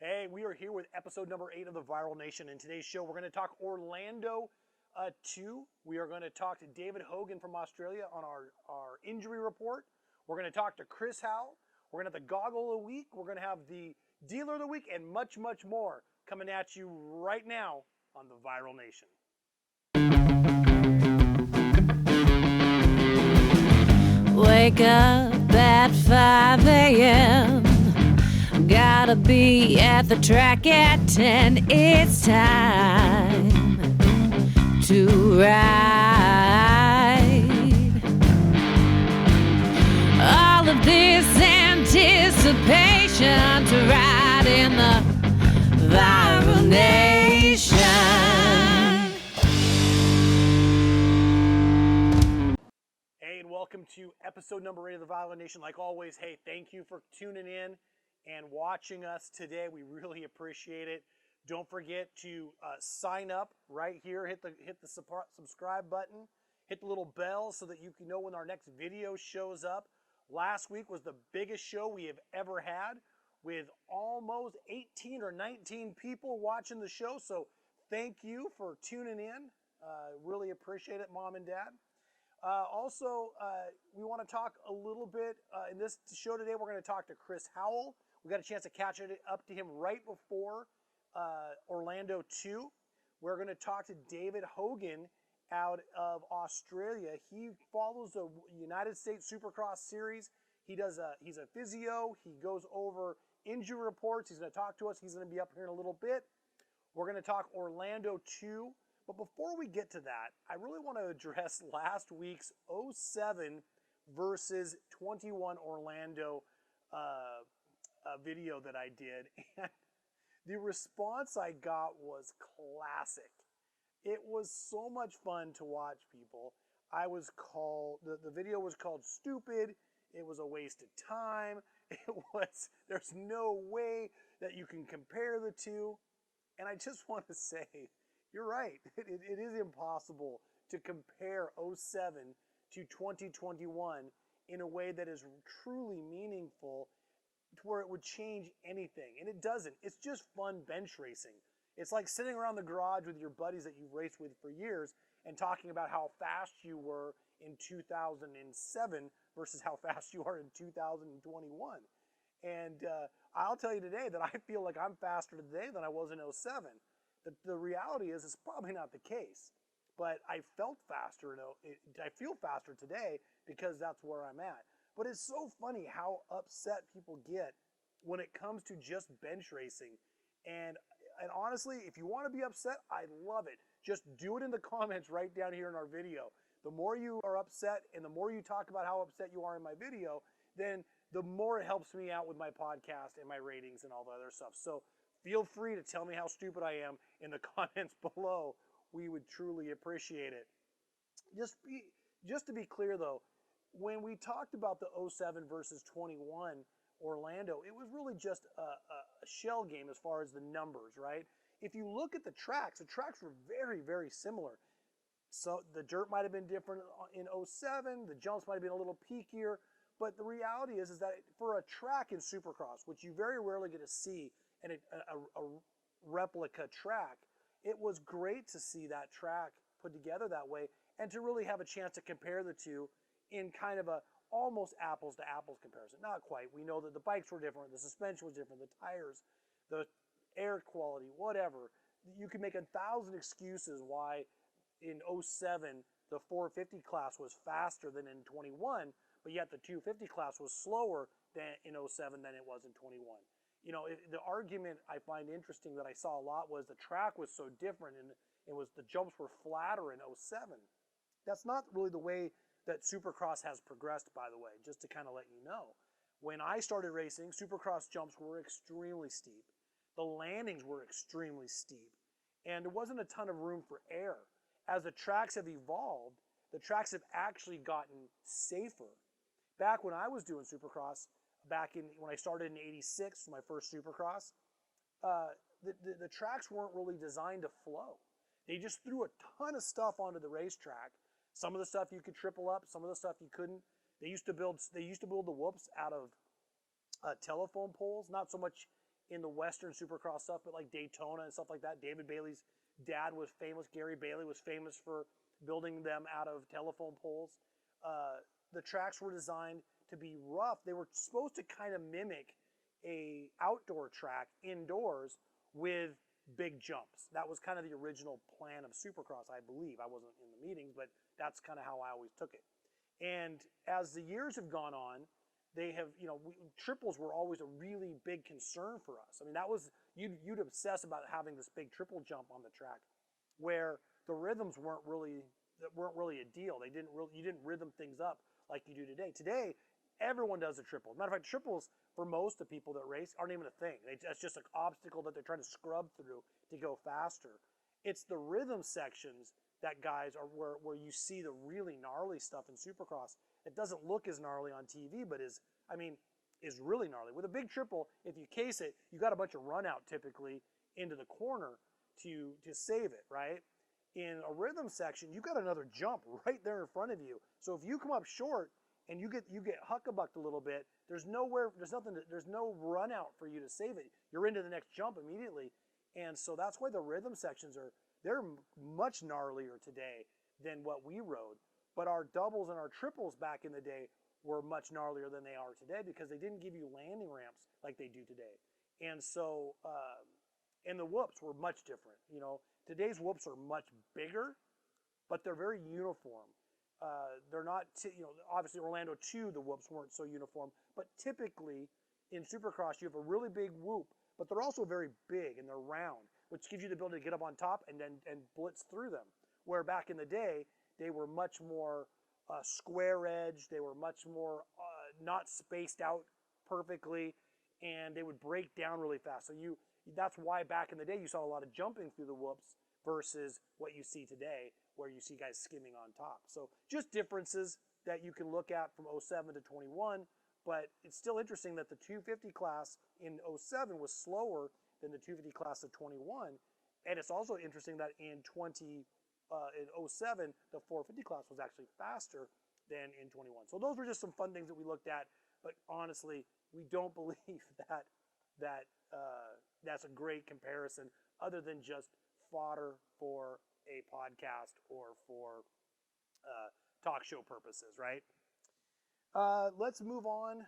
Hey, we are here with episode number 8 of the Viral Nation. In today's show, we're going to talk Orlando 2. We are going to talk to David Hogan from Australia on our injury report. We're going to talk to Chris Howell. We're going to have the Goggle of the Week. We're going to have the Dealer of the Week and much, much more coming at you right now on the Viral Nation. Wake up at 5 a.m. Gotta be at the track at 10. It's time to ride. All of this anticipation to ride in the Viral Nation. Hey, and welcome to episode number 8 of the Viral Nation. Like always, hey, thank you for tuning in and watching us today. We really appreciate it. Don't forget to sign up right here. Hit the subscribe button. Hit the little bell so that you can know when our next video shows up. Last week was the biggest show we have ever had with almost 18 or 19 people watching the show. So thank you for tuning in. Really appreciate it, Mom and Dad. Also, we want to talk a little bit in this show today. We're going to talk to Chris Howell. We got a chance to catch it up to him right before Orlando 2. We're going to talk to David Hogan out of Australia. He follows the United States Supercross series. He's a physio. He goes over injury reports. He's going to talk to us. He's going to be up here in a little bit. We're going to talk Orlando 2. But before we get to that, I really want to address last week's 07 versus 21 Orlando video that I did. And the response I got was classic. It was so much fun to watch, people. The video was called stupid. It was a waste of time. There's no way that you can compare the two. And I just want to say, you're right. It is impossible to compare 07 to 2021 in a way that is truly meaningful to where it would change anything. And it doesn't. It's just fun bench racing. It's like sitting around the garage with your buddies that you've raced with for years and talking about how fast you were in 2007 versus how fast you are in 2021. And I'll tell you today that I feel like I'm faster today than I was in 07. The reality is it's probably not the case, but I felt faster. I feel faster today because that's where I'm at. But it's so funny how upset people get when it comes to just bench racing. And honestly, if you want to be upset, I love it. Just do it in the comments right down here in our video. The more you are upset and the more you talk about how upset you are in my video, then the more it helps me out with my podcast and my ratings and all the other stuff. So feel free to tell me how stupid I am in the comments below. We would truly appreciate it. Just to be clear though, when we talked about the 07 versus 21 Orlando, it was really just a shell game as far as the numbers, right? If you look at the tracks were very, very similar. So the dirt might have been different in 07, the jumps might have been a little peakier, but the reality is that for a track in Supercross, which you very rarely get to see in a replica track, it was great to see that track put together that way and to really have a chance to compare the two in kind of a almost apples to apples comparison. Not quite. We know that the bikes were different, the suspension was different, the tires, the air quality, whatever. You can make 1,000 excuses why in 07 the 450 class was faster than in 21, but yet the 250 class was slower than in 07 than it was in 21. You know, the argument I find interesting that I saw a lot was the track was so different and the jumps were flatter in 07. That's not really the way that Supercross has progressed, by the way, just to kind of let you know. When I started racing, Supercross jumps were extremely steep. The landings were extremely steep. And there wasn't a ton of room for air. As the tracks have evolved, the tracks have actually gotten safer. Back when I was doing Supercross, when I started in '86, my first Supercross, the tracks weren't really designed to flow. They just threw a ton of stuff onto the racetrack. Some of the stuff you could triple up, some of the stuff you couldn't. They used to build the whoops out of telephone poles, not so much in the Western Supercross stuff, but like Daytona and stuff like that. David Bailey's dad was famous. Gary Bailey was famous for building them out of telephone poles. The tracks were designed to be rough. They were supposed to kind of mimic a outdoor track indoors with big jumps. That was kind of the original plan of Supercross, I believe. I wasn't in the meetings, but that's kind of how I always took it. And as the years have gone on, they have, triples were always a really big concern for us. I mean, that was, you'd obsess about having this big triple jump on the track, where the rhythms weren't really a deal. You didn't rhythm things up like you do today. Today, everyone does a triple. Matter of fact, triples for most of the people that race aren't even a thing. That's just an obstacle that they're trying to scrub through to go faster. It's the rhythm sections that guys are where you see the really gnarly stuff in Supercross. It doesn't look as gnarly on TV, but is really gnarly. With a big triple, if you case it, you got a bunch of run out typically into the corner to save it, right? In a rhythm section, you got another jump right there in front of you. So if you come up short and you get huckabucked a little bit, there's no run out for you to save it. You're into the next jump immediately. And so that's why the rhythm sections they're much gnarlier today than what we rode. But our doubles and our triples back in the day were much gnarlier than they are today because they didn't give you landing ramps like they do today. And so, and the whoops were much different. Today's whoops are much bigger, but they're very uniform. They're not, obviously Orlando 2, the whoops weren't so uniform, but typically in Supercross, you have a really big whoop, but they're also very big and they're round, which gives you the ability to get up on top and blitz through them. Where back in the day, they were much more square edge. They were much more not spaced out perfectly, and they would break down really fast. So that's why back in the day you saw a lot of jumping through the whoops versus what you see today, where you see guys skimming on top. So just differences that you can look at from 07 to 21, but it's still interesting that the 250 class in 07 was slower than the 250 class of 21, and it's also interesting that in 07, the 450 class was actually faster than in 21. So those were just some fun things that we looked at, but honestly, we don't believe that that's a great comparison other than just fodder for a podcast or for talk show purposes, right? Let's move on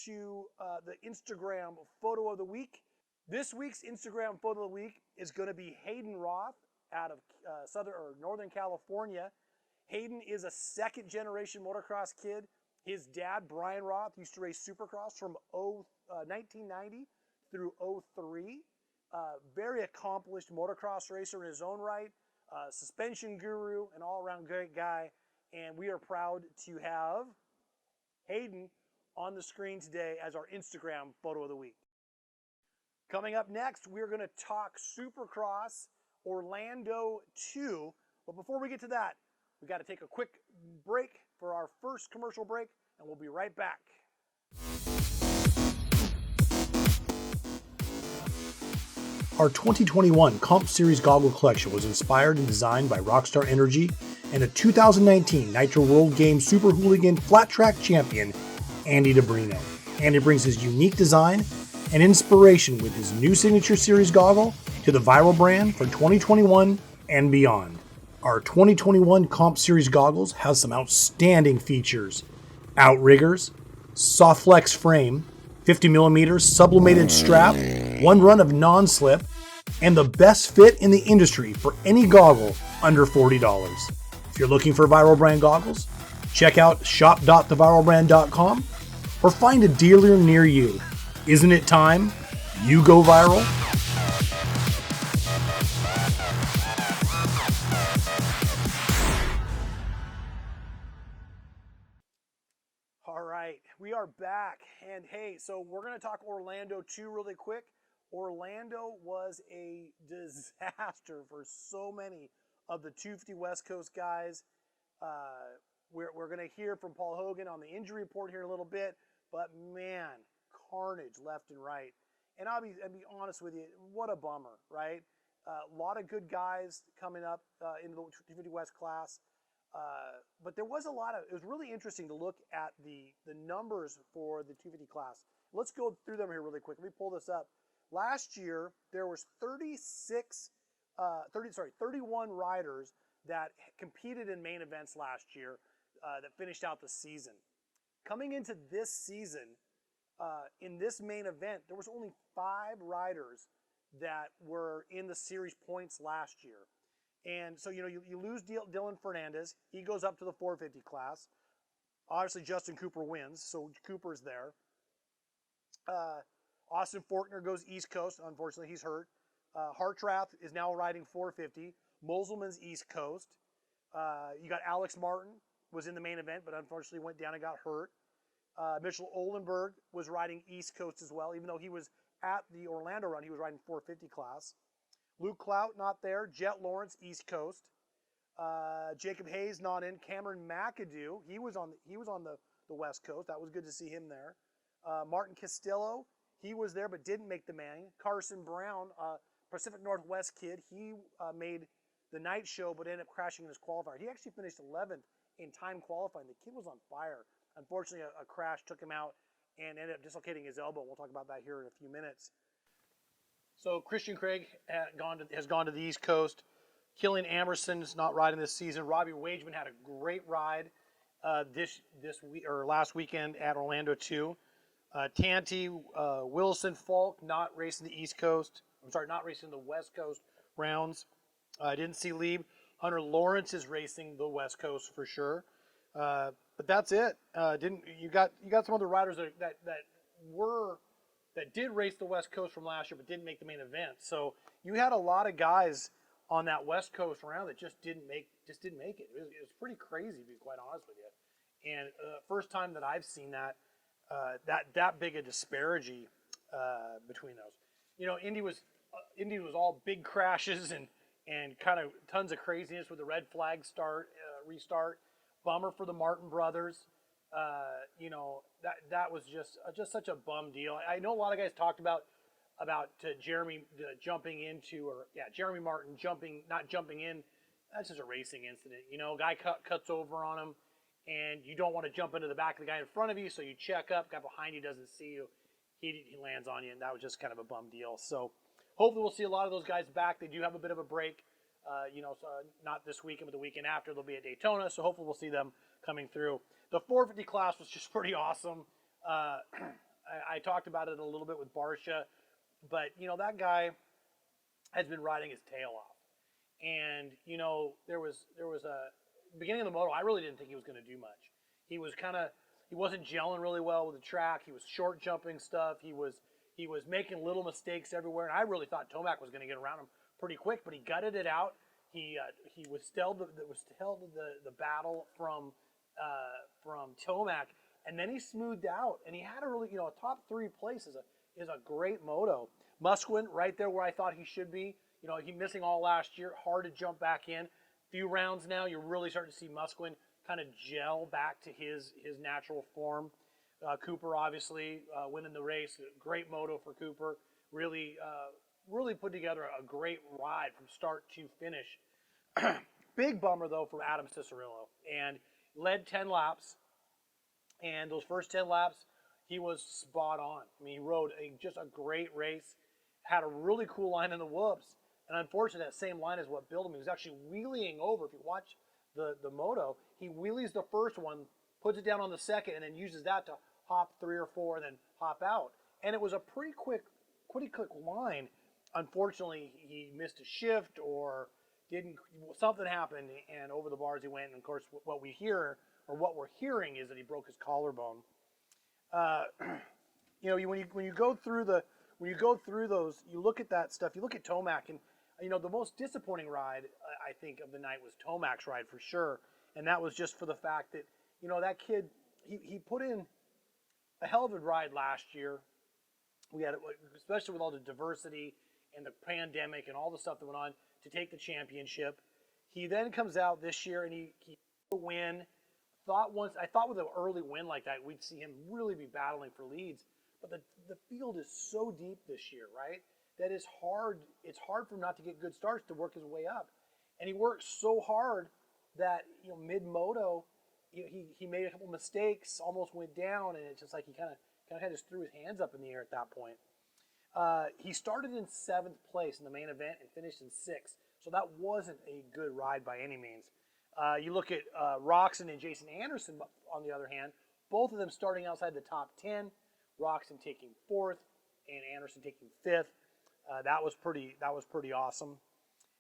to the Instagram photo of the week. This week's Instagram photo of the week is going to be Hayden Roth out of Northern California. Hayden is a second-generation motocross kid. His dad, Brian Roth, used to race Supercross from 1990 through 03. Very accomplished motocross racer in his own right, suspension guru, an all-around great guy. And we are proud to have Hayden on the screen today as our Instagram photo of the week. Coming up next, we're going to talk Supercross Orlando 2. But before we get to that, we got to take a quick break for our first commercial break, and we'll be right back. Our 2021 Comp Series Goggle Collection was inspired and designed by Rockstar Energy and a 2019 Nitro World Games Super Hooligan Flat Track Champion, Andy DeBrino. Andy brings his unique design and inspiration with his new Signature Series goggle to the Viral brand for 2021 and beyond. Our 2021 Comp Series goggles has some outstanding features: outriggers, soft flex frame, 50mm sublimated strap, one run of non-slip, and the best fit in the industry for any goggle under $40. If you're looking for Viral brand goggles, check out shop.theviralbrand.com or find a dealer near you. Isn't it time you go viral? All right, we are back. And hey, so we're going to talk Orlando 2 really quick. Orlando was a disaster for so many of the 250 West Coast guys. We're going to hear from Paul Hogan on the injury report here in a little bit, but man, carnage left and right. And I'll be honest with you, what a bummer, right? A lot of good guys coming up into the 250 West class. But there was it was really interesting to look at the numbers for the 250 class. Let's go through them here really quick. Let me pull this up. Last year, there was 31 riders that competed in main events last year that finished out the season. Coming into this season, in this main event, there was only 5 riders that were in the series points last year. And so, you lose Dylan Fernandez. He goes up to the 450 class. Obviously, Justin Cooper wins, so Cooper's there. Austin Forkner goes East Coast. Unfortunately, he's hurt. Hartrath is now riding 450. Moselman's East Coast. You got Alex Martin was in the main event, but unfortunately went down and got hurt. Mitchell Olenberg was riding East Coast as well, even though he was at the Orlando run, he was riding 450 class. Luke Clout not there. Jet Lawrence East Coast. Jacob Hayes not in. Cameron McAdoo, he was on the West Coast. That was good to see him there. Martin Castillo, he was there but didn't make the main. Carson Brown, Pacific Northwest kid, he made the night show but ended up crashing in his qualifier. He actually finished 11th in time qualifying. The kid was on fire. Unfortunately, a crash took him out and ended up dislocating his elbow. We'll talk about that here in a few minutes. So Christian Craig has gone to the East Coast. Killian Amerson's not riding this season. Robbie Wageman had a great ride this week or last weekend at Orlando too. Tanti, Wilson, Falk not racing the East Coast. Not racing the West Coast rounds. I didn't see Lieb. Hunter Lawrence is racing the West Coast for sure. But that's it. You got some other riders that did race the West Coast from last year but didn't make the main event. So you had a lot of guys on that West Coast round that just didn't make it. It was pretty crazy, to be quite honest with you. And first time that I've seen that big a disparity between those. Indy was all big crashes and kind of tons of craziness with the red flag restart. Bummer for the Martin brothers. That was just such a bum deal. I know a lot of guys talked about Jeremy Jeremy Martin not jumping in. That's just a racing incident. Guy cuts over on him, and you don't want to jump into the back of the guy in front of you, so you check up. Guy behind you doesn't see you. He lands on you, and that was just kind of a bum deal. So hopefully we'll see a lot of those guys back. They do have a bit of a break. So not this weekend, but the weekend after they'll be at Daytona. So hopefully we'll see them coming through. The 450 class was just pretty awesome. I talked about it a little bit with Barsha, but that guy has been riding his tail off. And there was a beginning of the moto. I really didn't think he was going to do much. He wasn't gelling really well with the track. He was short jumping stuff. He was making little mistakes everywhere. And I really thought Tomac was going to get around him pretty quick, but he gutted it out. He withheld the battle from Tomac, and then he smoothed out. And he had a really a top 3 place is a great moto. Musquin right there where I thought he should be. He missing all last year. Hard to jump back in. Few rounds now, you're really starting to see Musquin kind of gel back to his natural form. Cooper obviously winning the race. Great moto for Cooper. Really put together a great ride from start to finish. Big bummer, though, from Adam Cicerillo. And led 10 laps. And those first 10 laps, he was spot on. I mean, he rode just a great race. Had a really cool line in the whoops. And unfortunately, that same line is what built him. He was actually wheeling over. If you watch the moto, he wheelies the first one, puts it down on the second, and then uses that to hop 3 or 4 and then hop out. And it was a pretty quick line. Unfortunately, he missed a shift or something happened, and over the bars he went. And of course, what we're hearing is that he broke his collarbone. When you go through those, you look at that stuff. You look at Tomac, and the most disappointing ride I think of the night was Tomac's ride for sure, and that was just for the fact that that kid he put in a hell of a ride last year. We had, especially with all the diversity and the pandemic and all the stuff that went on, to take the championship. He then comes out this year and he win. I thought with an early win like that, we'd see him really be battling for leads. But the field is so deep this year, right? That it's hard for him not to get good starts to work his way up. And he worked so hard that mid-moto, he made a couple mistakes, almost went down, and it's just like he kind of just threw his hands up in the air at that point. He started in 7th place in the main event and finished in 6th. So that wasn't a good ride by any means. You look at Roxon and Jason Anderson, on the other hand, both of them starting outside the top 10. Roxon taking 4th and Anderson taking 5th. That was pretty awesome.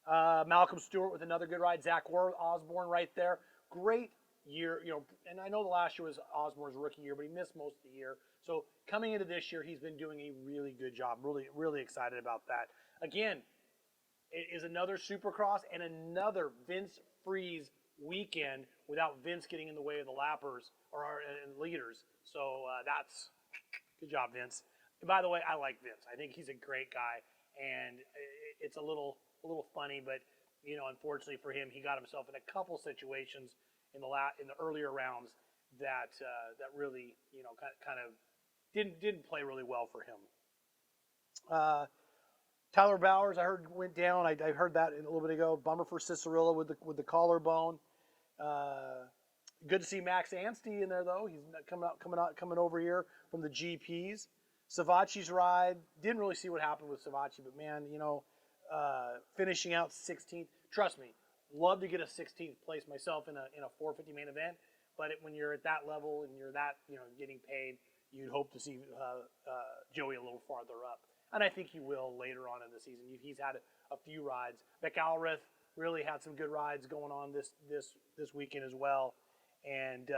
Malcolm Stewart with another good ride. Zach Osborne right there. Great year, and I know the last year was Osborne's rookie year, but he missed most of the year. So coming into this year, he's been doing a really good job. Really, really excited about that. Again, it is another Supercross and another Vince Freeze weekend without Vince getting in the way of the lappers and leaders. So that's good job, Vince. And by the way, I like Vince. I think he's a great guy, and it's a little funny, but unfortunately for him, he got himself in a couple situations in the earlier rounds that really kind of didn't play really well for him. Tyler Bowers, I heard, went down. I heard that a little bit ago. Bummer for Cicerilla with the collarbone. Good to see Max Anstey in there though. He's coming over here from the GPs. Savachi's ride, didn't really see what happened with Savachi, but man, finishing out 16th. Trust me, love to get a 16th place myself in a 450 main event. But when you're at that level and you're that getting paid, you'd hope to see Joey a little farther up. And I think he will later on in the season. He's had a few rides. Beck Alrith really had some good rides going on this weekend as well. And,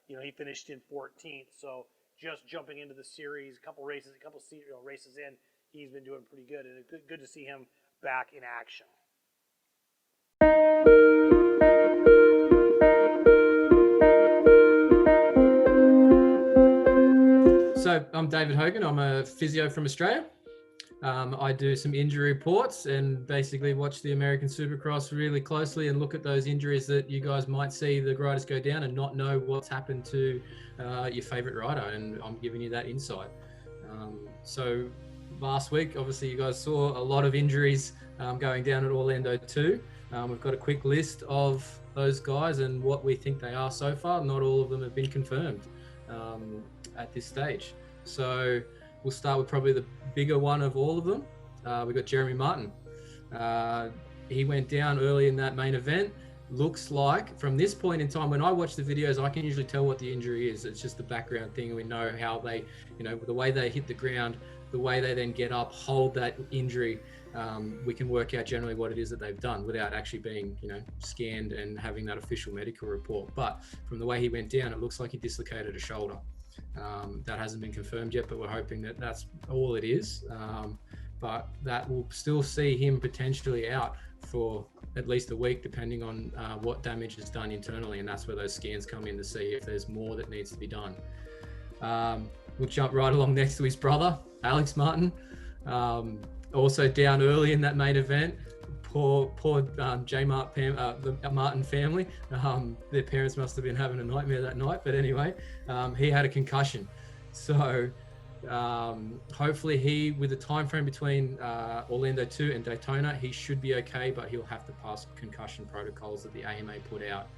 he finished in 14th. So just jumping into the series, a couple races in, he's been doing pretty good. And it's good to see him back in action. So I'm David Hogan. I'm a physio from Australia. I do some injury reports and basically watch the American Supercross really closely and look at those injuries that you guys might see the riders go down and not know what's happened to your favorite rider. And I'm giving you that insight. So last week, obviously you guys saw a lot of injuries going down at Orlando 2. We've got a quick list of those guys and what we think they are so far. Not all of them have been confirmed at this stage. So we'll start with probably the bigger one of all of them. We've got Jeremy Martin. He went down early in that main event. Looks like from this point in time, when I watch the videos, I can usually tell what the injury is. It's just the background thing. We know how they, the way they hit the ground, the way they then get up, hold that injury. We can work out generally what it is that they've done without actually being, scanned and having that official medical report. But from the way he went down, it looks like he dislocated a shoulder. That hasn't been confirmed yet, but we're hoping that that's all it is. But that will still see him potentially out for at least a week, depending on what damage is done internally. And that's where those scans come in to see if there's more that needs to be done. We'll jump right along next to his brother, Alex Martin. Also down early in that main event. Poor J. the Martin family. Their parents must have been having a nightmare that night. But anyway, he had a concussion. So hopefully he, with the time frame between Orlando 2 and Daytona, he should be okay, but he'll have to pass concussion protocols that the AMA put out.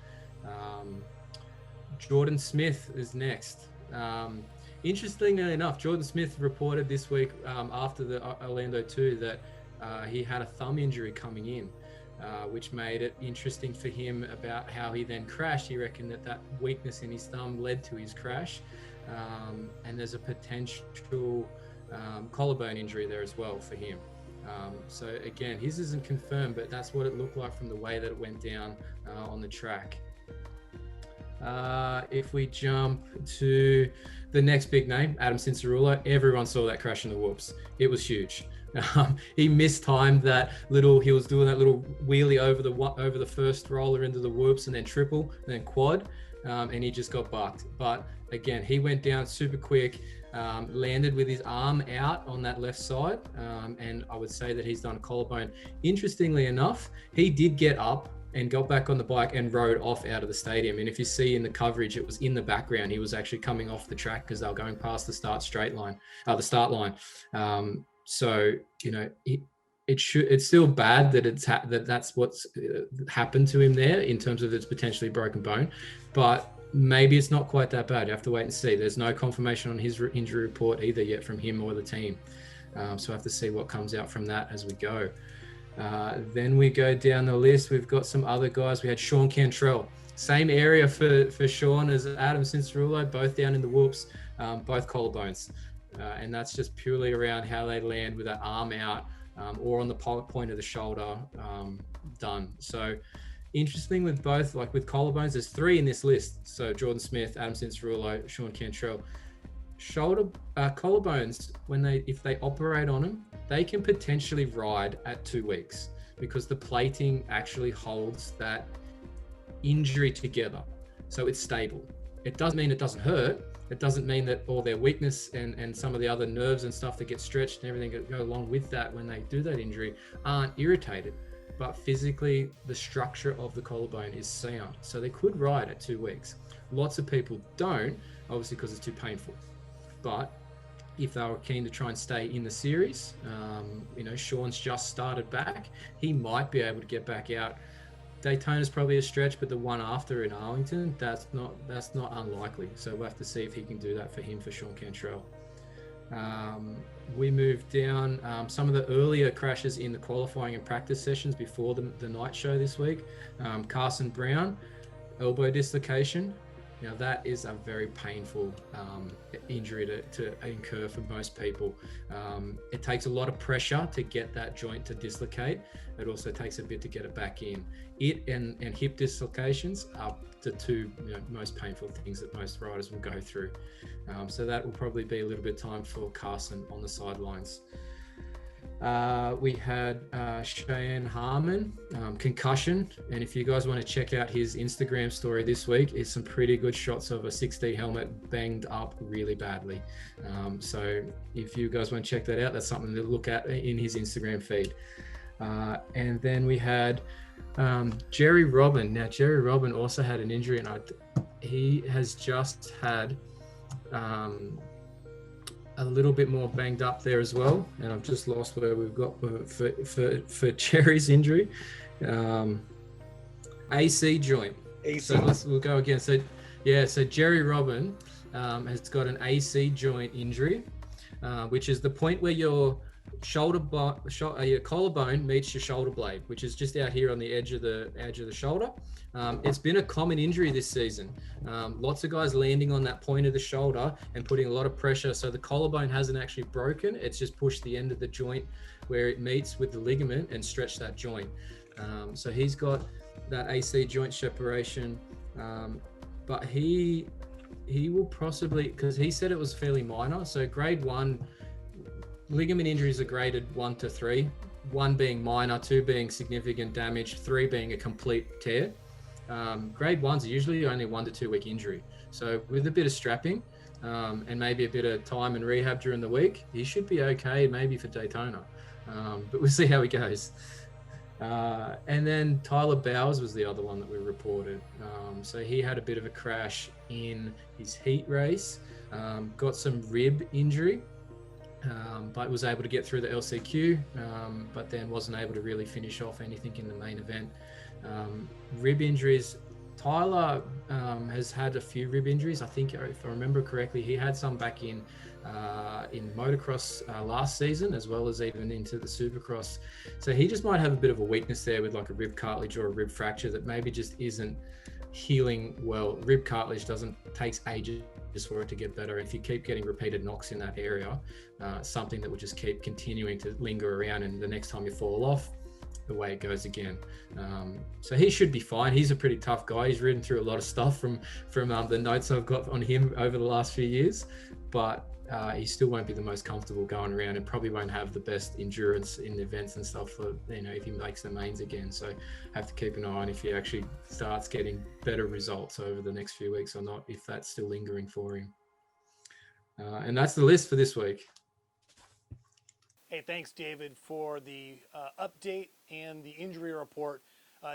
Jordan Smith is next. Interestingly enough, Jordan Smith reported this week after the Orlando 2 that he had a thumb injury coming in, which made it interesting for him about how he then crashed. He reckoned that weakness in his thumb led to his crash. And there's a potential collarbone injury there as well for him. So again, his isn't confirmed, but that's what it looked like from the way that it went down on the track. If we jump to the next big name, Adam Cianciarulo, everyone saw that crash in the whoops. It was huge. He mistimed that he was doing that little wheelie over the first roller into the whoops and then triple and then quad, and he just got bucked. But again, he went down super quick, landed with his arm out on that left side, and I would say that he's done a collarbone. Interestingly enough, he did get up and got back on the bike and rode off out of the stadium. And if you see in the coverage, it was in the background. He was actually coming off the track because they were going past the start line. So it's still bad that that's what's happened to him there in terms of it's potentially broken bone, but maybe it's not quite that bad. You have to wait and see. There's no confirmation on his injury report either yet from him or the team. So I have to see what comes out from that as we go. Then we go down the list. We've got some other guys. We had Sean Cantrell. Same area for Sean as Adam Cincerulo, both down in the whoops, both collarbones. And that's just purely around how they land with that arm out or on the point of the shoulder done. So interesting with both, like with collarbones, there's 3 in this list. So Jordan Smith, Adam Cincerulo, Sean Cantrell. Collarbones, if they operate on them, they can potentially ride at 2 weeks because the plating actually holds that injury together. So it's stable. It doesn't mean it doesn't hurt. It doesn't mean that all their weakness and some of the other nerves and stuff that get stretched and everything that go along with that when they do that injury aren't irritated. But physically, the structure of the collarbone is sound. So they could ride at 2 weeks. Lots of people don't, obviously because it's too painful. But if they were keen to try and stay in the series, Sean's just started back. He might be able to get back out. Daytona's probably a stretch, but the one after in Arlington, that's not unlikely. So we'll have to see if he can do that for Sean Cantrell. We moved down some of the earlier crashes in the qualifying and practice sessions before the night show this week. Carson Brown, elbow dislocation. Now that is a very painful injury to incur for most people. It takes a lot of pressure to get that joint to dislocate. It also takes a bit to get it back in. It and hip dislocations are the 2 most painful things that most riders will go through. So that will probably be a little bit of time for Carson on the sidelines. We had Cheyenne Harmon, concussion, and if you guys want to check out his Instagram story this week, it's some pretty good shots of a 6D helmet banged up really badly. So if you guys want to check that out, that's something to look at in his Instagram feed. And then we had Jerry Robin. Now Jerry Robin also had an injury, and he has just had a little bit more banged up there as well, and I've just lost where we've got for Jerry's injury. AC joint. So we'll go again. So Jerry Robin has got an AC joint injury, which is the point where your your collarbone meets your shoulder blade, which is just out here on the edge of the shoulder. It's been a common injury this season. Lots of guys landing on that point of the shoulder and putting a lot of pressure. So the collarbone hasn't actually broken. It's just pushed the end of the joint where it meets with the ligament and stretched that joint. So he's got that AC joint separation, but he will possibly, because he said it was fairly minor. So grade 1 ligament injuries are graded 1 to 3, 1 being minor, 2 being significant damage, 3 being a complete tear. Grade 1s are usually only 1 to 2 week injury. So with a bit of strapping and maybe a bit of time and rehab during the week, he should be okay, maybe for Daytona. But we'll see how he goes. And then Tyler Bowers was the other one that we reported. So he had a bit of a crash in his heat race, got some rib injury, but was able to get through the LCQ, but then wasn't able to really finish off anything in the main event. Rib injuries, Tyler has had a few rib injuries. I think, if I remember correctly, he had some back in motocross last season, as well as even into the supercross. So he just might have a bit of a weakness there with like a rib cartilage or a rib fracture that maybe just isn't healing well. Rib cartilage takes ages for it to get better. If you keep getting repeated knocks in that area, something that will just keep continuing to linger around, and the next time you fall off, the way it goes again. So he should be fine. He's a pretty tough guy. He's ridden through a lot of stuff from the notes I've got on him over the last few years, but he still won't be the most comfortable going around, and probably won't have the best endurance in the events and stuff for, if he makes the mains again. So have to keep an eye on if he actually starts getting better results over the next few weeks or not, if that's still lingering for him. And that's the list for this week. Hey, thanks, David, for the update and the injury report.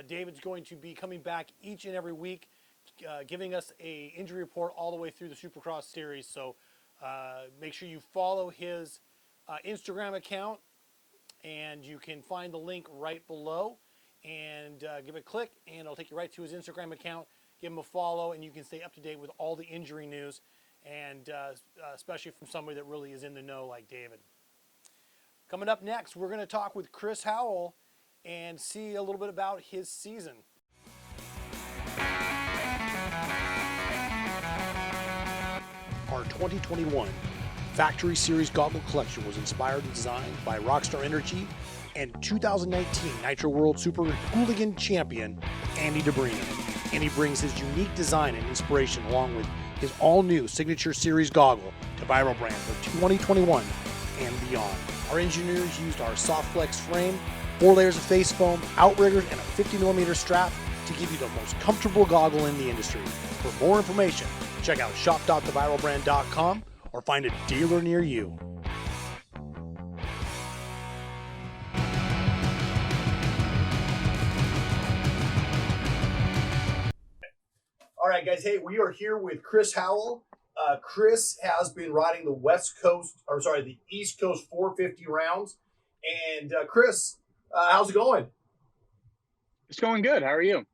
David's going to be coming back each and every week, giving us a injury report all the way through the Supercross series. So make sure you follow his Instagram account, and you can find the link right below, and give it a click, and it'll take you right to his Instagram account. Give him a follow, and you can stay up to date with all the injury news, and especially from somebody that really is in the know like David. Coming up next, we're going to talk with Chris Howell and see a little bit about his season. Our 2021 Factory Series Goggle Collection was inspired and designed by Rockstar Energy and 2019 Nitro World Super Hooligan Champion, Andy DeBrino. And he brings his unique design and inspiration along with his all-new Signature Series Goggle to Viral Brand for 2021 and beyond. Our engineers used our soft flex frame, 4 layers of face foam, outriggers, and a 50mm strap to give you the most comfortable goggle in the industry. For more information, check out shop.theviralbrand.com or find a dealer near you. All right, guys. Hey, we are here with Chris Howell. Chris has been riding the East Coast 450 rounds. And Chris, how's it going? It's going good. How are you?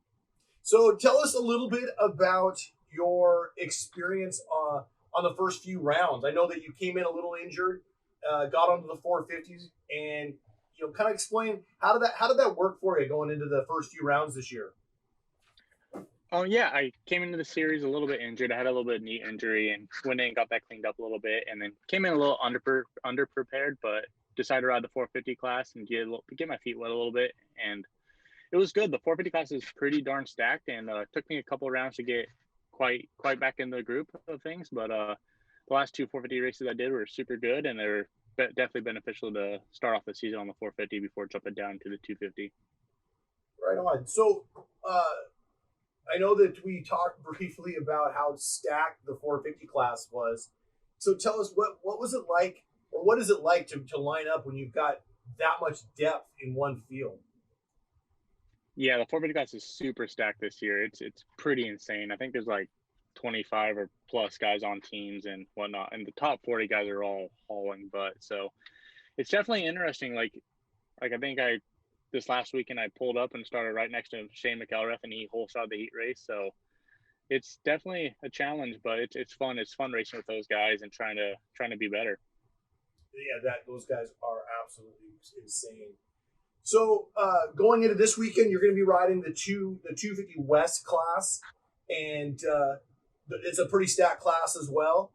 So tell us a little bit about your experience on the first few rounds. I know that you came in a little injured, got onto the 450s, and kind of explain how did that work for you going into the first few rounds this year? Oh yeah, I came into the series a little bit injured. I had a little bit of knee injury and went in and got that cleaned up a little bit, and then came in a little underprepared, but decided to ride the 450 class and get my feet wet a little bit, and it was good. The 450 class is pretty darn stacked, and took me a couple of rounds to get quite back in the group of things. But the last 2 450 races I did were super good, and they're definitely beneficial to start off the season on the 450 before jumping down to the 250. Right on. So I know that we talked briefly about how stacked the 450 class was. So tell us what was it like, or what is it like to line up when you've got that much depth in one field? Yeah, the 450 class is super stacked this year. It's pretty insane. I think there's like 25 or plus guys on teams and whatnot, and the top 40 guys are all hauling butt. So it's definitely interesting. Like I think this last weekend I pulled up and started right next to Shane McElrath, and he whole shot the heat race. So it's definitely a challenge, but it's fun. It's fun racing with those guys and trying to be better. Yeah, those guys are absolutely insane. So going into this weekend, you're going to be riding the 250 West class, and it's a pretty stacked class as well.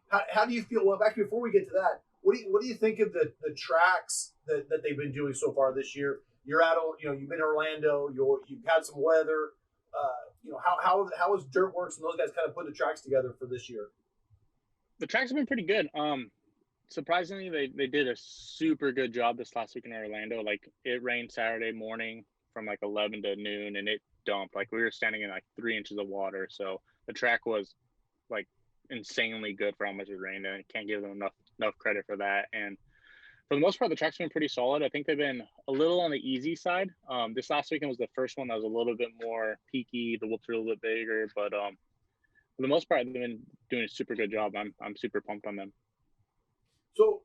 How do you feel? Well, actually, before we get to that, what do you think of the tracks that they've been doing so far this year? You're out, you've been in Orlando. You've had some weather. How has Dirtworks and those guys kind of put the tracks together for this year? The tracks have been pretty good. Surprisingly, they did a super good job this last week in Orlando. Like, it rained Saturday morning from like 11 to noon, and it dumped. Like, we were standing in like 3 inches of water. So the track was like insanely good for how much it rained, and I can't give them enough credit for that. And for the most part, the track's been pretty solid. I think they've been a little on the easy side. This last weekend was the first one that was a little bit more peaky. The whoops were a little bit bigger, but for the most part, they've been doing a super good job. I'm super pumped on them. So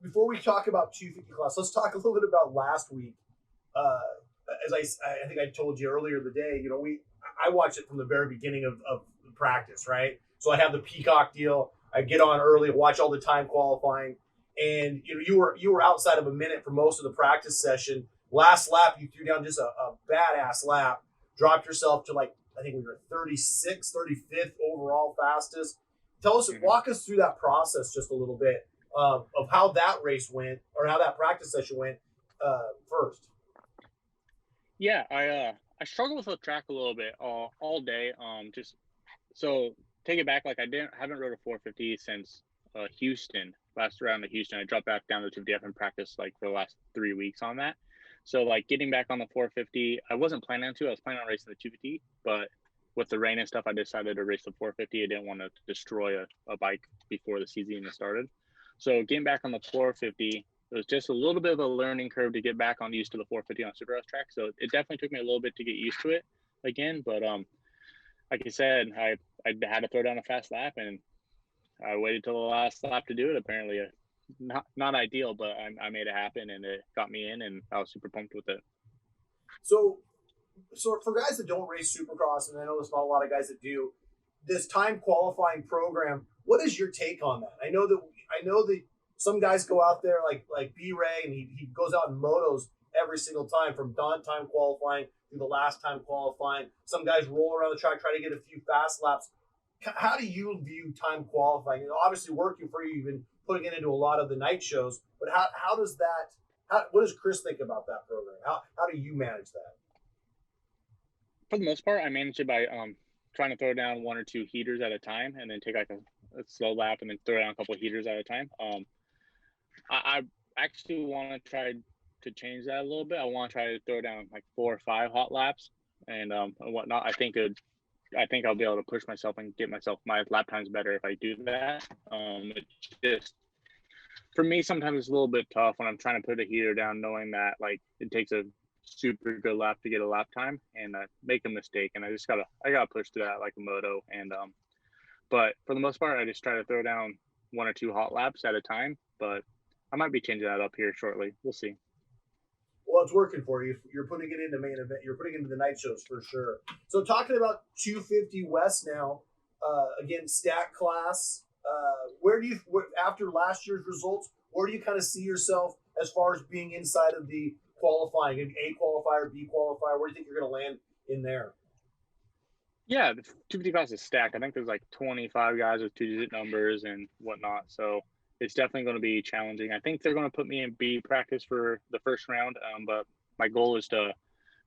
before we talk about 250 class, let's talk a little bit about last week. As I think I told you earlier in the day, I watched it from the very beginning of the practice, right? So I have the Peacock deal. I get on early, watch all the time qualifying, and you were outside of a minute for most of the practice session. Last lap, you threw down just a badass lap, dropped yourself to I think we were 36th, 35th overall fastest. Walk us through that process just a little bit. Of how that race went, or how that practice session went first. Yeah, I struggled with the track a little bit all day. Just so take it back, like I haven't rode a 450 since Houston, last round of Houston. I dropped back down to 250F and practiced like for the last 3 weeks on that. So like getting back on the 450, I wasn't planning on I was planning on racing the 250, but with the rain and stuff, I decided to race the 450. I didn't want to destroy a bike before the season even started. So getting back on the 450, it was just a little bit of a learning curve to get back on used to the 450 on Supercross track. So it definitely took me a little bit to get used to it again. But like I said, I had to throw down a fast lap, and I waited till the last lap to do it. Apparently, not ideal, but I made it happen, and it got me in, and I was super pumped with it. So for guys that don't race Supercross, and I know there's not a lot of guys that do, this time qualifying program, what is your take on that? I know that some guys go out there like B-Ray, and he goes out and motos every single time from dawn time qualifying through the last time qualifying. Some guys roll around the track, try to get a few fast laps. How do you view time qualifying? Obviously working for you, you've been putting it into a lot of the night shows, but how does that, what does Chris think about that program? How do you manage that? For the most part, I manage it by trying to throw down 1 or 2 heaters at a time, and then take like a slow lap, and then throw down a couple of heaters at a time. I actually want to try to change that a little bit. I want to try to throw down like 4 or 5 hot laps and whatnot. I think I'll be able to push myself and get my lap times better if I do that. It's just, for me, sometimes it's a little bit tough when I'm trying to put a heater down, knowing that like it takes a super good lap to get a lap time, and make a mistake, and I gotta push through that like a moto. And but for the most part, I just try to throw down 1 or 2 hot laps at a time. But I might be changing that up here shortly. We'll see. Well, it's working for you. You're putting it into main event. You're putting it into the night shows for sure. So talking about 250 West now, again, stat class. After last year's results, where do you kind of see yourself as far as being inside of the qualifying, A qualifier, B qualifier? Where do you think you're going to land in there? Yeah, the 250 class is stacked. I think there's like 25 guys with 2-digit numbers and whatnot. So it's definitely going to be challenging. I think they're going to put me in B practice for the first round. But my goal is to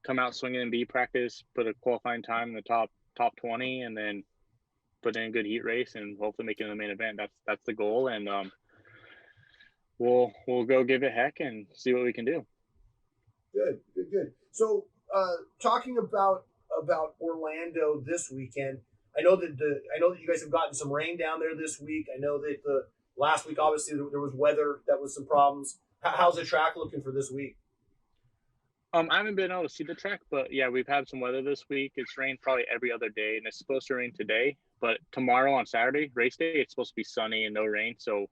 come out swinging in B practice, put a qualifying time in the top 20, and then put in a good heat race and hopefully make it in the main event. That's the goal. And we'll go give it heck and see what we can do. Good. So talking about Orlando this weekend, I know that you guys have gotten some rain down there this week. I know that the last week, obviously, there was weather that was some problems. How's the track looking for this week? I haven't been able to see the track, but yeah, we've had some weather this week. It's rained probably every other day, and it's supposed to rain today. But tomorrow on Saturday, race day, it's supposed to be sunny and no rain. So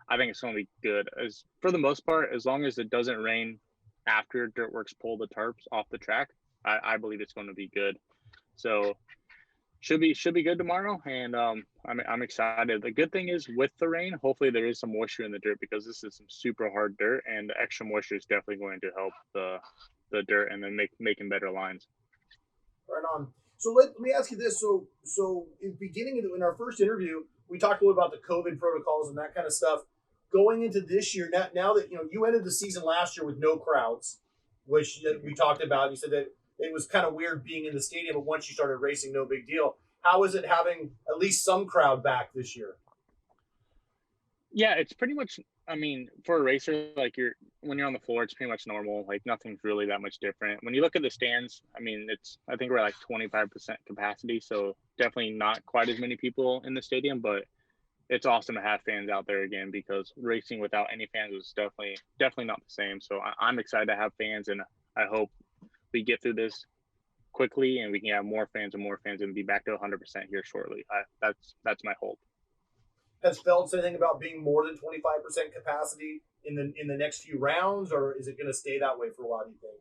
I think it's going to be good. As for the most part, as long as it doesn't rain after Dirtworks pull the tarps off the track, I believe it's going to be good. So should be good tomorrow, and I'm excited. The good thing is with the rain, hopefully there is some moisture in the dirt, because this is some super hard dirt, and the extra moisture is definitely going to help the dirt and then making better lines. Right on. So let me ask you this. So in our first interview, we talked a little about the COVID protocols and that kind of stuff. Going into this year, now that you ended the season last year with no crowds, which we talked about. You said that it was kind of weird being in the stadium, but once you started racing, no big deal. How is it having at least some crowd back this year? Yeah, it's pretty much, for a racer, like when you're on the floor, it's pretty much normal. Like nothing's really that much different. When you look at the stands, I think we're at like 25% capacity. So definitely not quite as many people in the stadium, but it's awesome to have fans out there again, because racing without any fans was definitely not the same. So I'm excited to have fans, and I hope we get through this quickly and we can have more fans and be back to 100% here shortly. That's my hope. Has Phelps anything about being more than 25% capacity in the next few rounds, or is it going to stay that way for a while, do you think?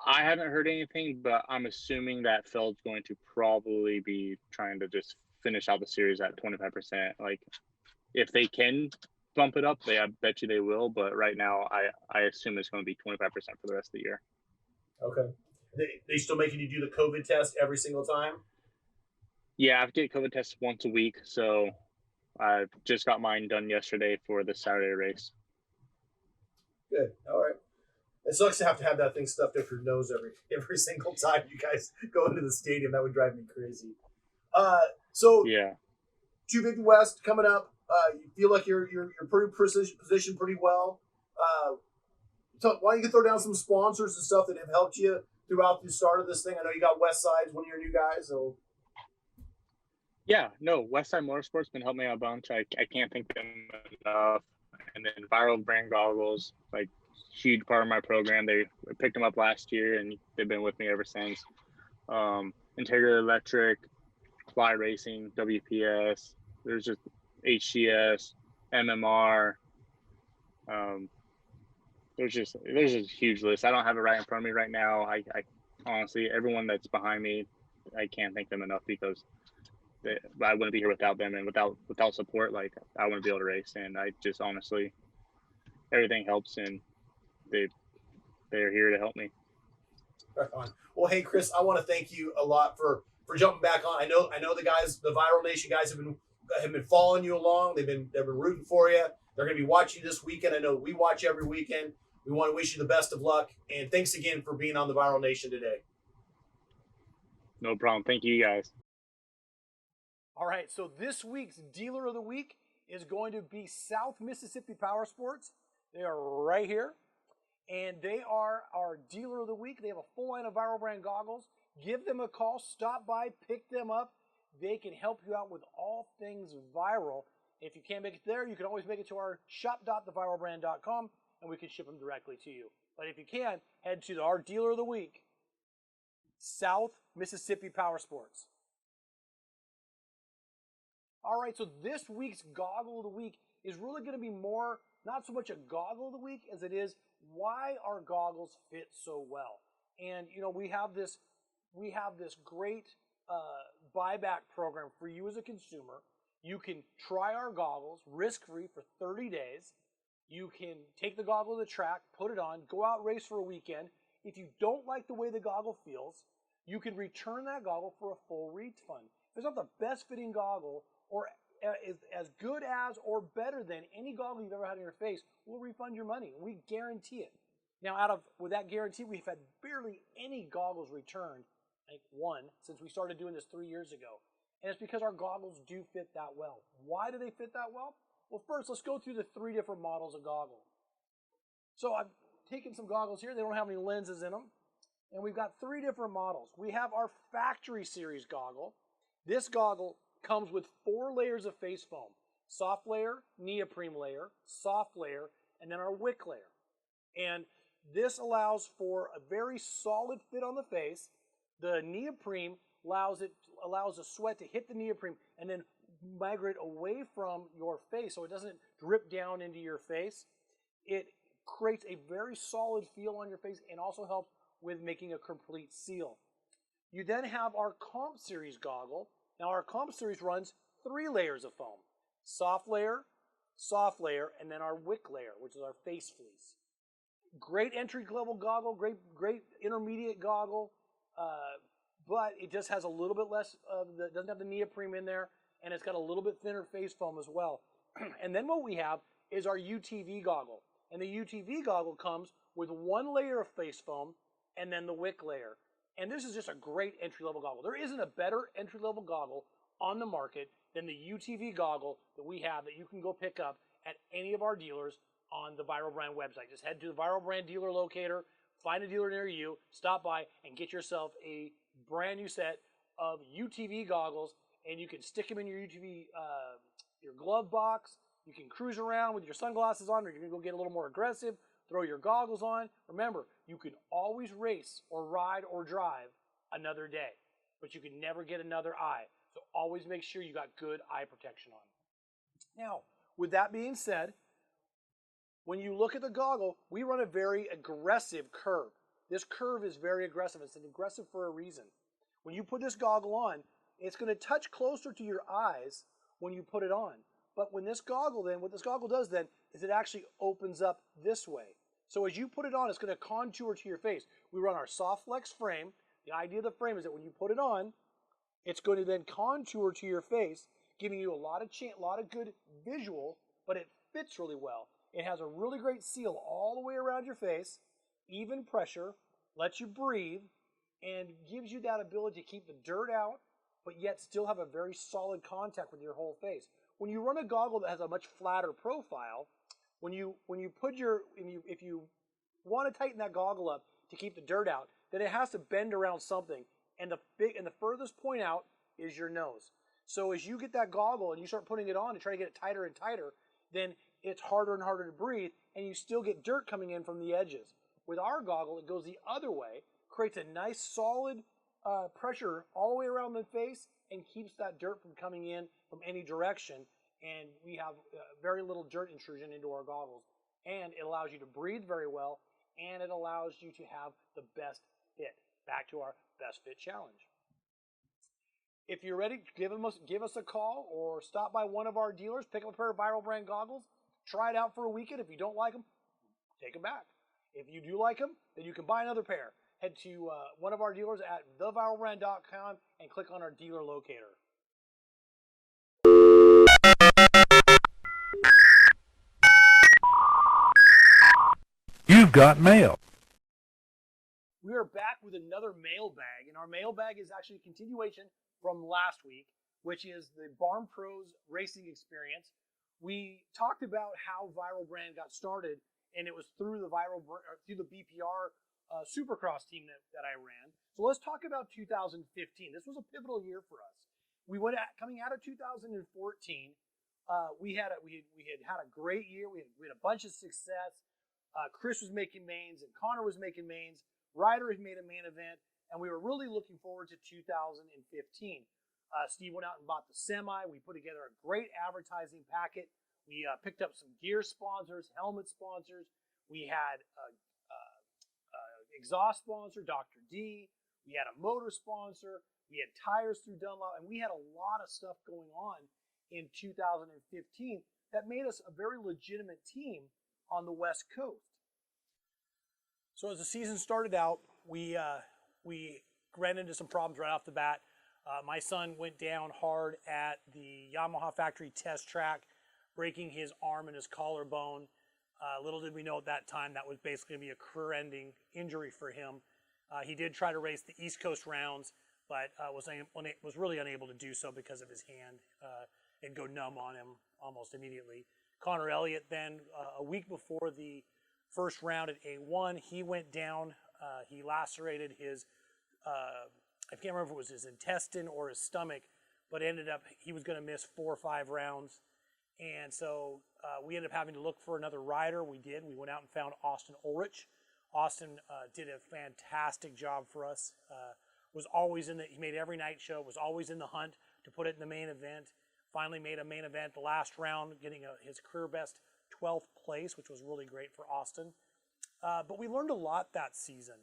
I haven't heard anything, but I'm assuming that Phelps going to probably be trying to just finish out the series at 25%. Like, if they can bump it up, I bet you they will. But right now, I assume it's going to be 25% for the rest of the year. Okay. They still making you do the COVID test every single time? Yeah, I have to get COVID tests once a week. So I just got mine done yesterday for the Saturday race. Good. All right. It sucks to have that thing stuffed up your nose every single time you guys go into the stadium. That would drive me crazy. So yeah, 250 West coming up. You feel like you're pretty positioned pretty well. Why don't you throw down some sponsors and stuff that have helped you throughout the start of this thing? I know you got Westside's one of your new guys. So yeah, no, Westside Motorsports been helping me out a bunch. I can't thank them enough. And then Viral Brand Goggles, like huge part of my program. They picked them up last year and they've been with me ever since. Integrity Electric, Fly Racing, WPS. There's just HCS, MMR. There's just a huge list. I don't have it right in front of me right now. I honestly, everyone that's behind me, I can't thank them enough, because I wouldn't be here without them, and without support, like I wouldn't be able to race. And I just honestly, everything helps, and they're here to help me. Right on. Well, hey Chris, I want to thank you a lot for jumping back on. I know the guys, the Viral Nation guys, have been following you along. They've been rooting for you. They're going to be watching you this weekend. I know we watch every weekend. We want to wish you the best of luck, and thanks again for being on the Viral Nation today. No problem. Thank you guys. All right, so this week's Dealer of the Week is going to be South Mississippi Powersports. They are right here, and they are our Dealer of the Week. They have a full line of Viral brand goggles. Give them a call, stop by, pick them up. They can help you out with all things viral. If you can't make it there, you can always make it to our shop.theviralbrand.com, and we can ship them directly to you. But if you can, head to our Dealer of the Week, South Mississippi Powersports. All right, so this week's Goggle of the Week is really going to be more, not so much a Goggle of the Week as it is why our goggles fit so well. And, you know, we have this great buyback program for you as a consumer. You can try our goggles risk-free for 30 days. You can take the goggle to the track, put it on, go out race for a weekend. If you don't like the way the goggle feels, you can return that goggle for a full refund. If it's not the best fitting goggle or is as good as or better than any goggle you've ever had in your face, we'll refund your money. We guarantee it. Now, with that guarantee, we've had barely any goggles returned, like one, since we started doing this 3 years ago. And it's because our goggles do fit that well. Why do they fit that well? Well, first, let's go through the 3 different models of goggle. So I've taken some goggles here. They don't have any lenses in them. And we've got 3 different models. We have our factory series goggle. This goggle comes with 4 layers of face foam. Soft layer, neoprene layer, soft layer, and then our wick layer. And this allows for a very solid fit on the face. The neoprene allows the sweat to hit the neoprene and then migrate away from your face so it doesn't drip down into your face. It creates a very solid feel on your face and also helps with making a complete seal. You then have our Comp Series goggle. Now our Comp Series runs 3 layers of foam. Soft layer, and then our wick layer, which is our face fleece. Great entry-level goggle, great intermediate goggle, but it just has a little bit less doesn't have the neoprene in there, and it's got a little bit thinner face foam as well. And then what we have is our UTV goggle. And the UTV goggle comes with 1 layer of face foam and then the wick layer. And this is just a great entry-level goggle. There isn't a better entry-level goggle on the market than the UTV goggle that we have that you can go pick up at any of our dealers on the Viral Brand website. Just head to the Viral Brand dealer locator, find a dealer near you, stop by, and get yourself a brand new set of UTV goggles, and you can stick them in your UTV, your glove box. You can cruise around with your sunglasses on, or you can go get a little more aggressive, throw your goggles on. Remember, you can always race or ride or drive another day, but you can never get another eye. So always make sure you got good eye protection on. Now, with that being said, when you look at the goggle, we run a very aggressive curve. This curve is very aggressive. It's aggressive for a reason. When you put this goggle on, it's going to touch closer to your eyes when you put it on. But when this goggle what this goggle does then is it actually opens up this way. So as you put it on, it's going to contour to your face. We run our soft flex frame. The idea of the frame is that when you put it on, it's going to then contour to your face, giving you a lot of good visual, but it fits really well. It has a really great seal all the way around your face, even pressure, lets you breathe, and gives you that ability to keep the dirt out, but yet still have a very solid contact with your whole face. When you run a goggle that has a much flatter profile, if you want to tighten that goggle up to keep the dirt out, then it has to bend around something, and the furthest point out is your nose. So as you get that goggle and you start putting it on and try to get it tighter and tighter, then it's harder and harder to breathe, and you still get dirt coming in from the edges. With our goggle, it goes the other way, creates a nice solid pressure all the way around the face, and keeps that dirt from coming in from any direction. And we have very little dirt intrusion into our goggles. And it allows you to breathe very well, and it allows you to have the best fit. Back to our best fit challenge. If you're ready, give us a call or stop by one of our dealers, pick up a pair of Viral Brand goggles, try it out for a weekend. If you don't like them, take them back. If you do like them, then you can buy another pair. Head to one of our dealers at theviralbrand.com and click on our dealer locator. You've got mail. We are back with another mailbag, and our mailbag is actually a continuation from last week, which is the Barn Pros racing experience. We talked about how Viral Brand got started, and it was through the through the BPR Supercross team that I ran. So let's talk about 2015. This was a pivotal year for us. We coming out of 2014. We had a great year. We had a bunch of success. Chris was making mains, and Connor was making mains. Ryder had made a main event, and we were really looking forward to 2015. Steve went out and bought the semi. We put together a great advertising packet. We picked up some gear sponsors, helmet sponsors. We had exhaust sponsor, Dr. D. We had a motor sponsor. We had tires through Dunlop, and we had a lot of stuff going on in 2015 that made us a very legitimate team on the West Coast. So as the season started out, we ran into some problems right off the bat. My son went down hard at the Yamaha factory test track, breaking his arm and his collarbone. Little did we know at that time that was basically going to be a career-ending injury for him. He did try to race the East Coast rounds, but was really unable to do so because of his hand. It'd go numb on him almost immediately. Connor Elliott then, a week before the first round at A1, he went down. He lacerated his, I can't remember if it was his intestine or his stomach, but ended up, he was going to miss 4 or 5 rounds. And so we ended up having to look for another rider. We did. We went out and found Austin Ulrich. Austin did a fantastic job for us. Was always he made every night show, was always in the hunt to put it in the main event. Finally made a main event the last round, getting his career best 12th place, which was really great for Austin. But we learned a lot that season.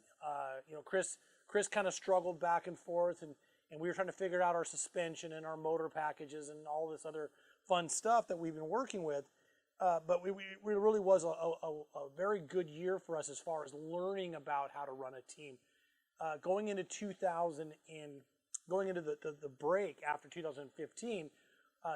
Chris kind of struggled back and forth, and we were trying to figure out our suspension and our motor packages and all this other fun stuff that we've been working with. But we really was a very good year for us as far as learning about how to run a team. Going into the break after 2015,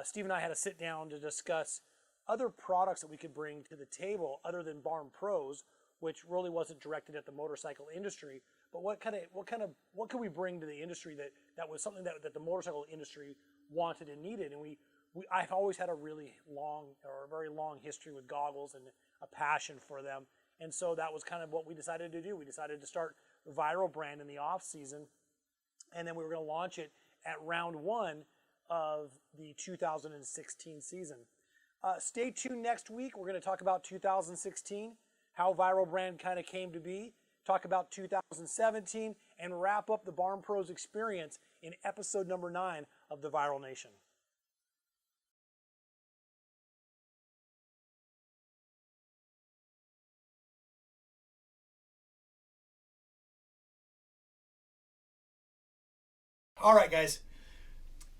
Steve and I had to sit down to discuss other products that we could bring to the table other than Barn Pros, which really wasn't directed at the motorcycle industry. But what could we bring to the industry that was something that the motorcycle industry wanted and needed? And I've always had a very long history with goggles and a passion for them. And so that was kind of what we decided to do. We decided to start Viral Brand in the off season, and then we were going to launch it at round 1 of the 2016 season. Stay tuned next week. We're going to talk about 2016, how Viral Brand kind of came to be, talk about 2017, and wrap up the Barn Pros experience in episode number 9 of the Viral Nation. All right, guys.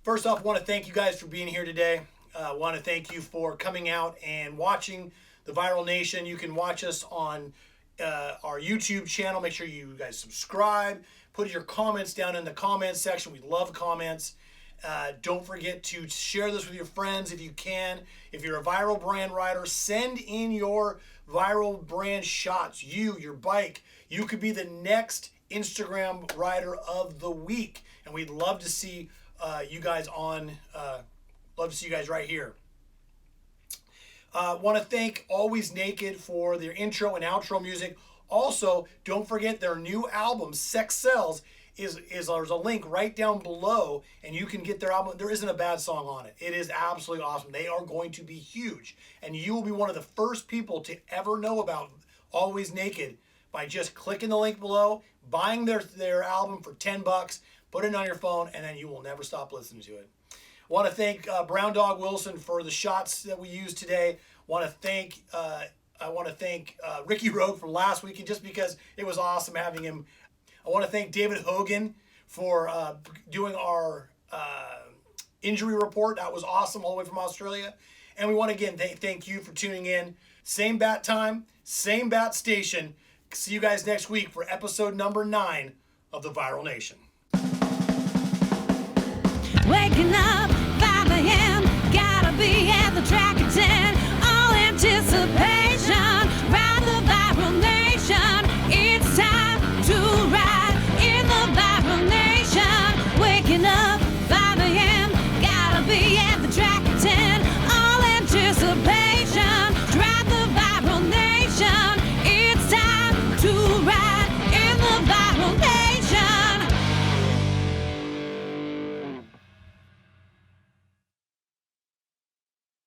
First off, I want to thank you guys for being here today. I want to thank you for coming out and watching the Viral Nation. You can watch us on our YouTube channel. Make sure you guys subscribe. Put your comments down in the comments section. We love comments. Don't forget to share this with your friends if you can. If you're a Viral Brand rider, send in your Viral Brand shots. Your bike. You could be the next Instagram rider of the week. And we'd love to see you guys right here. Want to thank Always Naked for their intro and outro music. Also, don't forget their new album, Sex Sells, there's a link right down below, and you can get their album. There isn't a bad song on it. It is absolutely awesome. They are going to be huge, and you will be one of the first people to ever know about Always Naked by just clicking the link below, buying their album for $10, put it on your phone, and then you will never stop listening to it. I want to thank Brown Dog Wilson for the shots that we used today. I want to thank Ricky Rogue from last week, and just because it was awesome having him. I want to thank David Hogan for doing our injury report. That was awesome all the way from Australia. And we want to again thank you for tuning in. Same bat time, same bat station. See you guys next week for episode number 9 of the Viral Nation. Waking up 5 a.m. Gotta be at the track